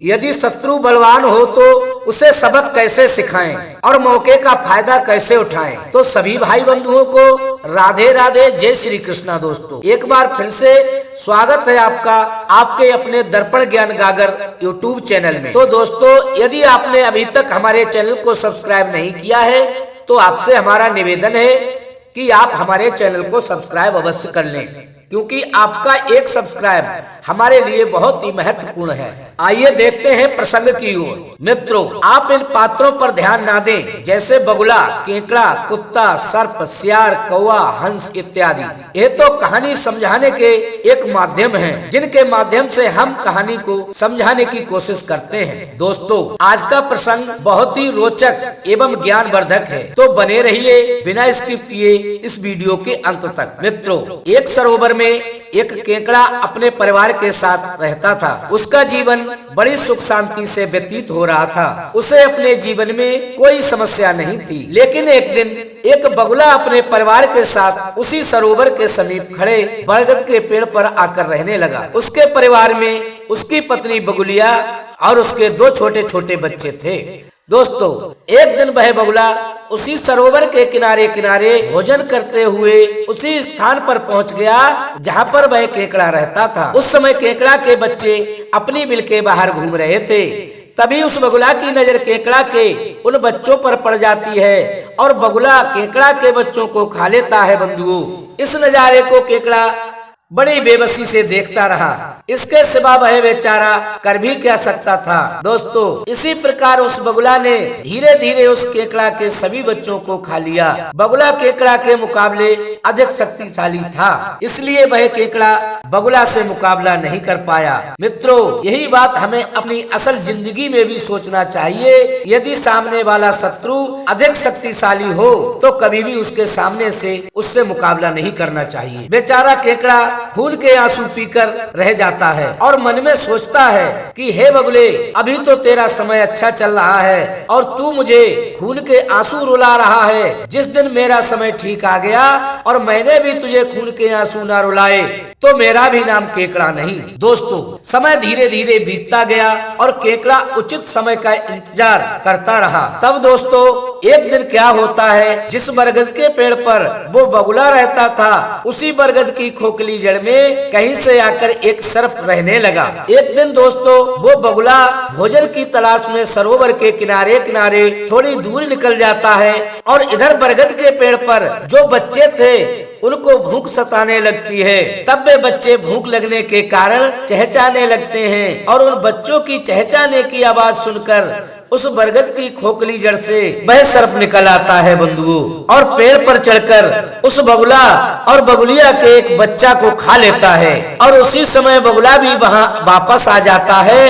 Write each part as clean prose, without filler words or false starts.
यदि शत्रु बलवान हो तो उसे सबक कैसे सिखाएं और मौके का फायदा कैसे उठाएं। तो सभी भाई बंधुओं को राधे राधे, जय श्री कृष्णा। दोस्तों एक बार फिर से स्वागत है आपका आपके अपने दर्पण ज्ञान गागर यूट्यूब चैनल में। तो दोस्तों यदि आपने अभी तक हमारे चैनल को सब्सक्राइब नहीं किया है तो आपसे हमारा निवेदन है कि आप हमारे चैनल को सब्सक्राइब अवश्य कर लें, क्योंकि आपका एक सब्सक्राइब हमारे लिए बहुत ही महत्वपूर्ण है। आइए देखते हैं प्रसंग की ओर। मित्रों, आप इन पात्रों पर ध्यान ना दें, जैसे बगुला, केकड़ा, कुत्ता, सर्प, सियार, कौवा, हंस इत्यादि। ये तो कहानी समझाने के एक माध्यम हैं, जिनके माध्यम से हम कहानी को समझाने की कोशिश करते हैं। दोस्तों आज का प्रसंग बहुत ही रोचक एवं ज्ञानवर्धक है, तो बने रहिए बिना स्किप किए इस वीडियो के अंत तक। मित्रों, एक सरोवर में एक केकड़ा अपने परिवार के साथ रहता था। उसका जीवन बड़ी सुख शांति से व्यतीत हो रहा था। उसे अपने जीवन में कोई समस्या नहीं थी। लेकिन एक दिन एक बगुला अपने परिवार के साथ उसी सरोवर के समीप खड़े बरगद के पेड़ पर आकर रहने लगा। उसके परिवार में उसकी पत्नी बगुलिया और उसके दो छोटे छोटे बच्चे थे। दोस्तों एक दिन वह बगुला उसी सरोवर के किनारे किनारे भोजन करते हुए उसी स्थान पर पहुंच गया जहां पर वह केकड़ा रहता था। उस समय केकड़ा के बच्चे अपनी बिल के बाहर घूम रहे थे। तभी उस बगुला की नजर केकड़ा के उन बच्चों पर पड़ जाती है और बगुला केकड़ा के बच्चों को खा लेता है। बंधुओं, इस नजारे को केकड़ा बड़ी बेबसी से देखता रहा। इसके सिवा वह बेचारा कर भी क्या सकता था। दोस्तों इसी प्रकार उस बगुला ने धीरे धीरे उस केकड़ा के सभी बच्चों को खा लिया। बगुला केकड़ा के मुकाबले अधिक शक्तिशाली था, इसलिए वह केकड़ा बगुला से मुकाबला नहीं कर पाया। मित्रों यही बात हमें अपनी असल जिंदगी में भी सोचना चाहिए। यदि सामने वाला शत्रु अधिक शक्तिशाली हो तो कभी भी उसके सामने से उससे मुकाबला नहीं करना चाहिए। बेचारा केकड़ा खून के आंसू पीकर रह जाता है और मन में सोचता है कि हे बगुले, अभी तो तेरा समय अच्छा चल रहा है और तू मुझे खून के आंसू रुला रहा है। जिस दिन मेरा समय ठीक आ गया और मैंने भी तुझे खून के आंसू ना रुलाए तो मेरा भी नाम केकड़ा नहीं। दोस्तों समय धीरे धीरे बीतता गया और केकड़ा उचित समय का इंतजार करता रहा। तब दोस्तों एक दिन क्या होता है, जिस बरगद के पेड़ पर वो बगुला रहता था उसी बरगद की खोखली जड़ में कहीं से आकर एक सर्प रहने लगा। एक दिन दोस्तों वो बगुला भोजन की तलाश में सरोवर के किनारे किनारे थोड़ी दूर निकल जाता है और इधर बरगद के पेड़ पर जो बच्चे थे उनको भूख सताने लगती है। तब वे बच्चे भूख लगने के कारण चहचहाने लगते हैं और उन बच्चों की चहचहाने की आवाज सुनकर उस बरगद की खोखली जड़ से वह सर्प निकल आता है बंधुओं, और पेड़ पर चढ़कर उस बगुला और बगुलिया के एक बच्चा को खा लेता है। और उसी समय बगुला भी वहां वापस आ जाता है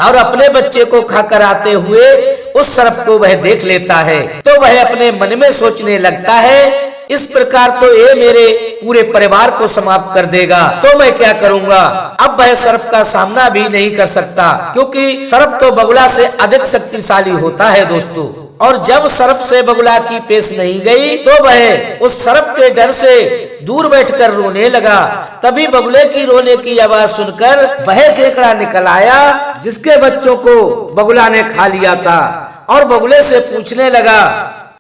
और अपने बच्चे को खाकर आते हुए उस सर्प को वह देख लेता है। तो वह अपने मन में सोचने लगता है, इस प्रकार तो ये मेरे पूरे परिवार को समाप्त कर देगा, तो मैं क्या करूंगा। अब वह सर्प का सामना भी नहीं कर सकता, क्योंकि सर्प तो बगुला से अधिक शक्तिशाली होता है। दोस्तों और जब सर्प से बगुला की पेश नहीं गई तो वह उस सर्प के डर से दूर बैठकर रोने लगा। तभी बगुले की रोने की आवाज सुनकर वह केकड़ा निकल आया जिसके बच्चों को बगुला ने खा लिया था, और बगुले से पूछने लगा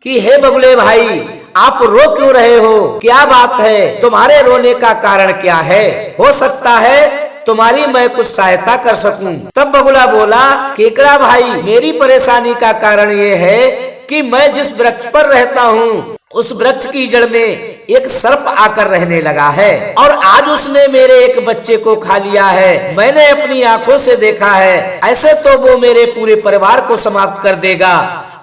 कि हे बगुले भाई, आप रो क्यों रहे हो, क्या बात है, तुम्हारे रोने का कारण क्या है, हो सकता है तुम्हारी मैं कुछ सहायता कर सकूं। तब बगुला बोला, केकड़ा भाई, मेरी परेशानी का कारण ये है कि मैं जिस वृक्ष पर रहता हूँ उस वृक्ष की जड़ में एक सर्प आकर रहने लगा है और आज उसने मेरे एक बच्चे को खा लिया है। मैंने अपनी आंखों से देखा है, ऐसे तो वो मेरे पूरे परिवार को समाप्त कर देगा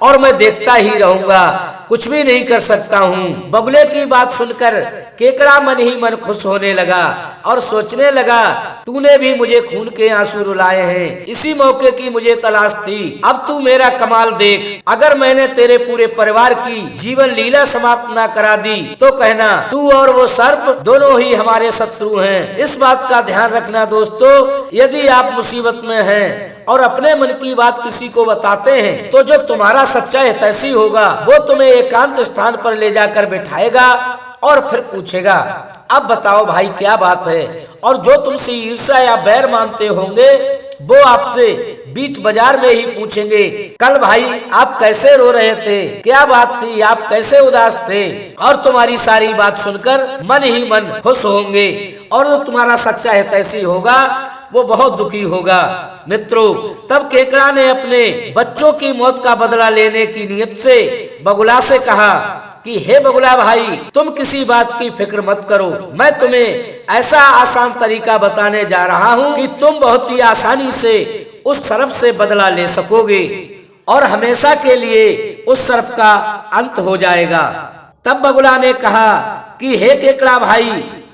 और मैं देखता ही रहूंगा, कुछ भी नहीं कर सकता हूँ। बगुले की बात सुनकर केकड़ा मन ही मन खुश होने लगा और सोचने लगा, तूने भी मुझे खून के आंसू रुलाए हैं, इसी मौके की मुझे तलाश थी। अब तू मेरा कमाल देख, अगर मैंने तेरे पूरे परिवार की जीवन लीला समाप्त ना करा दी तो कहना तू और वो सर्प दोनों ही हमारे शत्रु हैं। इस बात का ध्यान रखना दोस्तों, यदि आप मुसीबत में हैं और अपने मन की बात किसी को बताते हैं तो जो तुम्हारा सच्चा हितैषी होगा वो तुम्हें एकांत स्थान पर ले जाकर बिठाएगा और फिर पूछेगा, अब बताओ भाई क्या बात है। और जो तुमसे ईर्ष्या या बैर मानते होंगे वो आपसे बीच बाजार में ही पूछेंगे, कल भाई आप कैसे रो रहे थे, क्या बात थी, आप कैसे उदास थे, और तुम्हारी सारी बात सुनकर मन ही मन खुश होंगे, और जो तुम्हारा सच्चा हितैषी होगा वो बहुत दुखी होगा। मित्रों, तब केकड़ा ने अपने बच्चों की मौत का बदला लेने की नियत से बगुला से कहा कि हे बगुला भाई, तुम किसी बात की फिक्र मत करो, मैं तुम्हें ऐसा आसान तरीका बताने जा रहा हूँ कि तुम बहुत ही आसानी से उस सर्प से बदला ले सकोगे और हमेशा के लिए उस सर्प का अंत हो जाएगा। तब बगुला ने कहा कि हे केकड़ा भाई,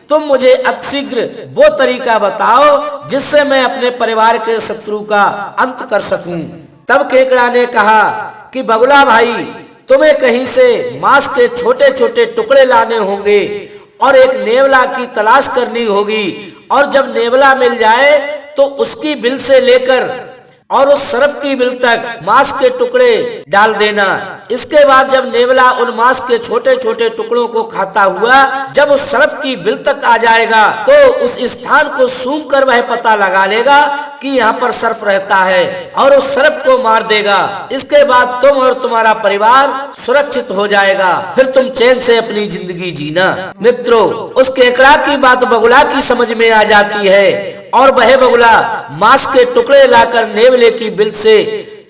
तुम मुझे अतिशीघ्र वो तरीका बताओ जिससे मैं अपने परिवार के शत्रु का अंत कर सकूं। तब केकड़ा ने कहा कि बगुला भाई, तुम्हें कहीं से मांस के छोटे छोटे टुकड़े लाने होंगे और एक नेवला की तलाश करनी होगी, और जब नेवला मिल जाए तो उसकी बिल से लेकर और उस सर्प की बिल तक मांस के टुकड़े डाल देना। इसके बाद जब नेवला उन मांस के छोटे छोटे टुकड़ों को खाता हुआ जब उस सर्प की बिल तक आ जाएगा तो उस स्थान को सूंघ कर वह पता लगा लेगा कि यहाँ पर सर्प रहता है और उस सर्प को मार देगा। इसके बाद तुम और तुम्हारा परिवार सुरक्षित हो जाएगा, फिर तुम चैन से अपनी जिंदगी जीना। मित्रों, उस केकड़ा की बात बगुला की समझ में आ जाती है और वह बगुला मांस के टुकड़े लाकर नेवले की बिल से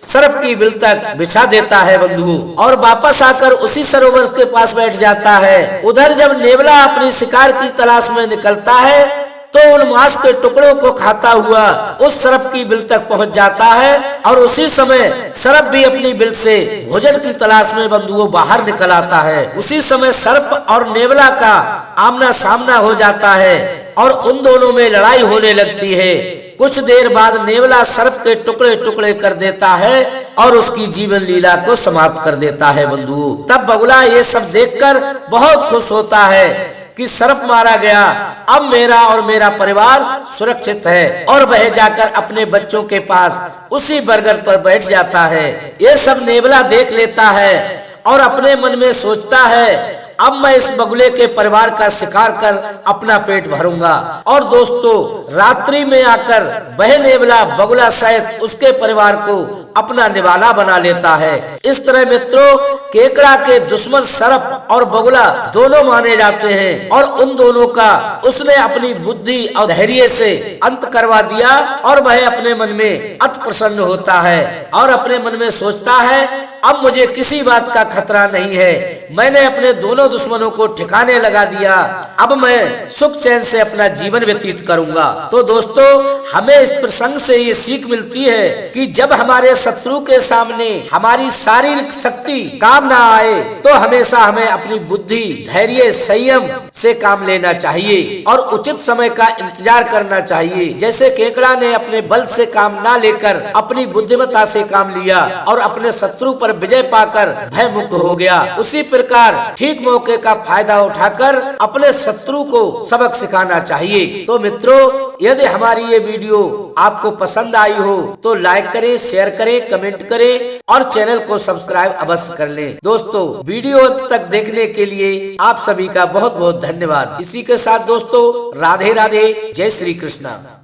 सर्प की बिल तक बिछा देता है बंधुओं, और वापस आकर उसी सरोवर के पास बैठ जाता है। उधर जब नेवला अपनी शिकार की तलाश में निकलता है तो उन मांस के टुकड़ों को खाता हुआ उस सर्प की बिल तक पहुंच जाता है, और उसी समय सर्प भी अपनी बिल से भोजन की तलाश में बंधुओं बाहर निकल आता है। उसी समय सर्प और नेवला का आमना सामना हो जाता है और उन दोनों में लड़ाई होने लगती है। कुछ देर बाद नेवला सर्प के टुकड़े टुकड़े कर देता है और उसकी जीवन लीला को समाप्त कर देता है बंधुओं। तब बगुला ये सब देखकर बहुत खुश होता है कि सर्प मारा गया, अब मेरा और मेरा परिवार सुरक्षित है, और वह जाकर अपने बच्चों के पास उसी बरगद पर बैठ जाता है। ये सब नेवला देख लेता है और अपने मन में सोचता है, अब मैं इस बगुले के परिवार का शिकार कर अपना पेट भरूंगा। और दोस्तों, रात्रि में आकर वह नेवला बगुला सहित उसके परिवार को अपना निवाला बना लेता है। इस तरह मित्रों, केकड़ा के दुश्मन सर्प और बगुला दोनों माने जाते हैं, और उन दोनों का उसने अपनी बुद्धि और धैर्य से अंत करवा दिया, और वह अपने मन में अति प्रसन्न होता है और अपने मन में सोचता है, अब मुझे किसी बात का खतरा नहीं है, मैंने अपने दोनों दुश्मनों को ठिकाने लगा दिया, अब मैं सुख चैन से अपना जीवन व्यतीत करूंगा। तो दोस्तों, हमें इस प्रसंग से ये सीख मिलती है कि जब हमारे शत्रु के सामने हमारी शारीरिक शक्ति काम ना आए तो हमेशा हमें अपनी बुद्धि, धैर्य, संयम से काम लेना चाहिए और उचित समय का इंतजार करना चाहिए। जैसे केकड़ा ने अपने बल से काम ना लेकर अपनी बुद्धिमत्ता से काम लिया और अपने शत्रु पर विजय पाकर भय मुक्त हो गया, उसी प्रकार ठीक मौके का फायदा उठाकर अपने शत्रु को सबक सिखाना चाहिए। तो मित्रों, यदि हमारी ये वीडियो आपको पसंद आई हो तो लाइक करें, शेयर करें, कमेंट करें और चैनल को सब्सक्राइब अवश्य कर लें। दोस्तों, वीडियो अंत तक देखने के लिए आप सभी का बहुत बहुत धन्यवाद। इसी के साथ दोस्तों, राधे राधे, जय श्री कृष्णा।